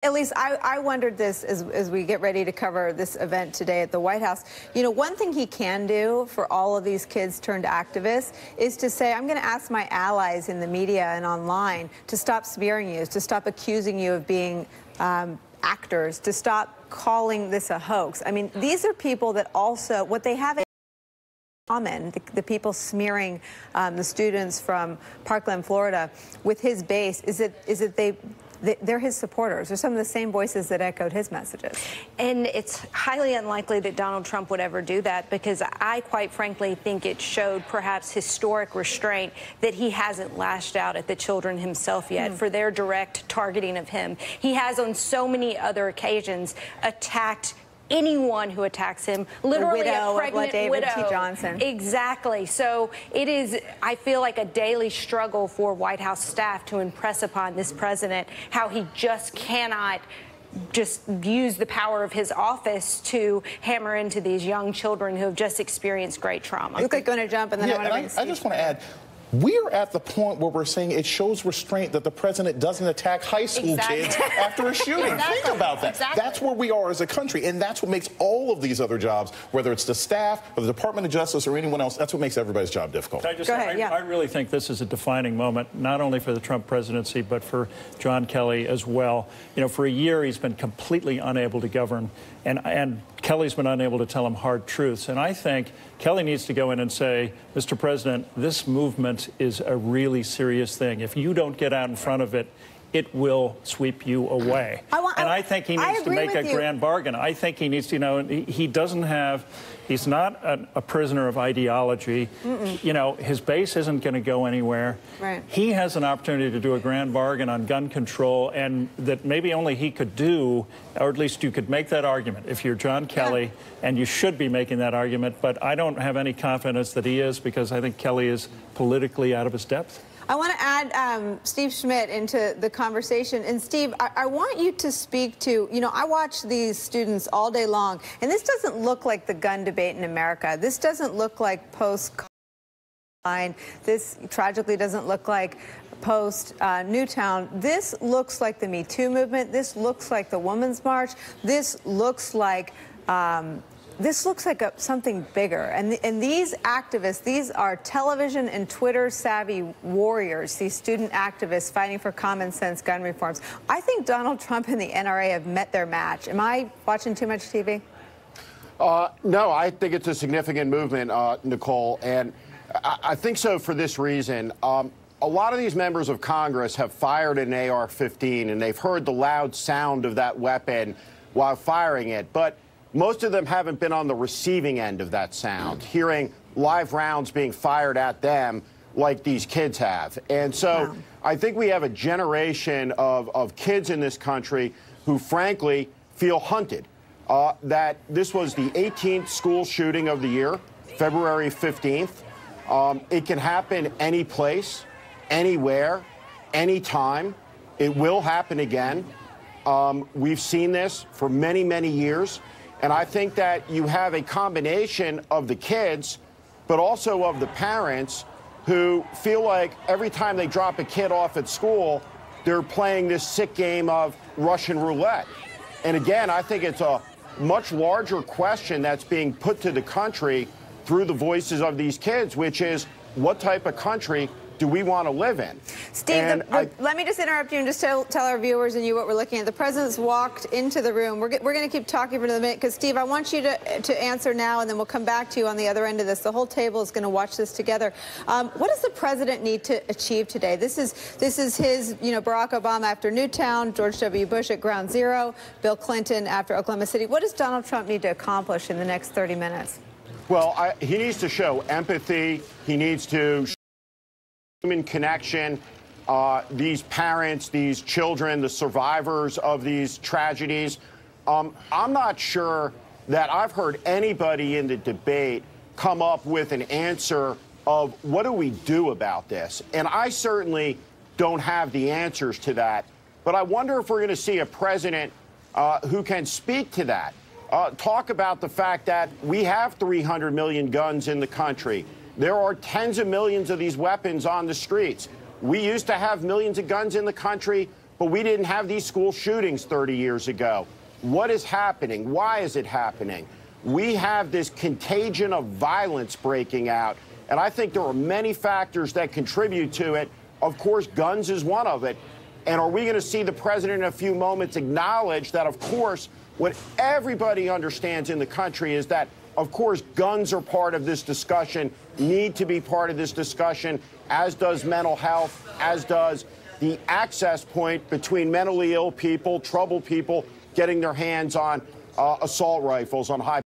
At least I wondered this as we get ready to cover this event today at the White House. You know, one thing he can do for all of these kids turned activists is to say, I'm going to ask my allies in the media and online to stop smearing you, to stop accusing you of being actors, to stop calling this a hoax. I mean, these are people that also, what they have in common, the people smearing the students from Parkland, Florida, with his base, is that they're his supporters. They're some of the same voices that echoed his messages. And it's highly unlikely that Donald Trump would ever do that, because I quite frankly think it showed perhaps historic restraint that he hasn't lashed out at the children himself yet for their direct targeting of him. He has on so many other occasions attacked anyone who attacks him, literally a pregnant David widow. T. Johnson. Exactly. So it is, I feel like, a daily struggle for White House staff to impress upon this president how he just cannot just use the power of his office to hammer into these young children who have just experienced great trauma. You look like going to jump, and then I just want to add, we're at the point where we're saying it shows restraint that the president doesn't attack high school kids after a shooting. Think about that. That's where we are as a country, and that's what makes all of these other jobs, whether it's the staff or the Department of Justice or anyone else, that's what makes everybody's job difficult. Go ahead, I really think this is a defining moment, not only for the Trump presidency, but for John Kelly as well. You know, for a year, he's been completely unable to govern, and Kelly's been unable to tell him hard truths. And I think Kelly needs to go in and say, Mr. President, this movement is a really serious thing. If you don't get out in front of it, it will sweep you away. I think he needs to make a grand bargain. I think he needs to, you know, he doesn't have, he's not a prisoner of ideology. You know, his base isn't going to go anywhere. Right. He has an opportunity to do a grand bargain on gun control, and that maybe only he could do, or at least you could make that argument if you're John Kelly, and you should be making that argument. But I don't have any confidence that he is, because I think Kelly is politically out of his depth. I want to add Steve Schmidt into the conversation. And Steve, I want you to speak to, you know, I watch these students all day long, and this doesn't look like the gun debate in America. This doesn't look like post-Columbine. This tragically doesn't look like post-Newtown. This looks like the Me Too movement. This looks like the Women's March. This looks like something bigger. And these activists, these are television and Twitter savvy warriors, these student activists fighting for common sense gun reforms. I think Donald Trump and the NRA have met their match. Am I watching too much TV? No, I think it's a significant movement, Nicole, and I think so for this reason. A lot of these members of Congress have fired an AR-15, and they've heard the loud sound of that weapon while firing it. But most of them haven't been on the receiving end of that sound, hearing live rounds being fired at them like these kids have. And so I think we have a generation of kids in this country who, frankly, feel hunted. That this was the 18th school shooting of the year, February 15th. It can happen any place, anywhere, anytime. It will happen again. We've seen this for many, many years. And I think that you have a combination of the kids, but also of the parents who feel like every time they drop a kid off at school, they're playing this sick game of Russian roulette. And again, I think it's a much larger question that's being put to the country through the voices of these kids, which is, what type of country do we want to live in? Steve, let me just interrupt you and just tell our viewers and you what we're looking at. The president's walked into the room. We're going to keep talking for another minute, because, Steve, I want you to answer now, and then we'll come back to you on the other end of this. The whole table is going to watch this together. What does the president need to achieve today? This is his, you know, Barack Obama after Newtown, George W. Bush at Ground Zero, Bill Clinton after Oklahoma City. What does Donald Trump need to accomplish in the next 30 minutes? Well, he needs to show empathy. He needs to show human connection. These parents, these children, the survivors of these tragedies. I'm not sure that I've heard anybody in the debate come up with an answer of what do we do about this? And I certainly don't have the answers to that. But I wonder if we're going to see a president who can speak to that. Talk about the fact that we have 300 million guns in the country. There are tens of millions of these weapons on the streets. We used to have millions of guns in the country but we didn't have these school shootings 30 years ago. What is happening? Why is it happening? We have this contagion of violence breaking out, and I think there are many factors that contribute to it. Of course, guns is one of it. And are we going to see the president in a few moments acknowledge that, of course, what everybody understands in the country is that, of course, guns are part of this discussion, need to be part of this discussion, as does mental health, as does the access point between mentally ill people, troubled people, getting their hands on assault rifles, on high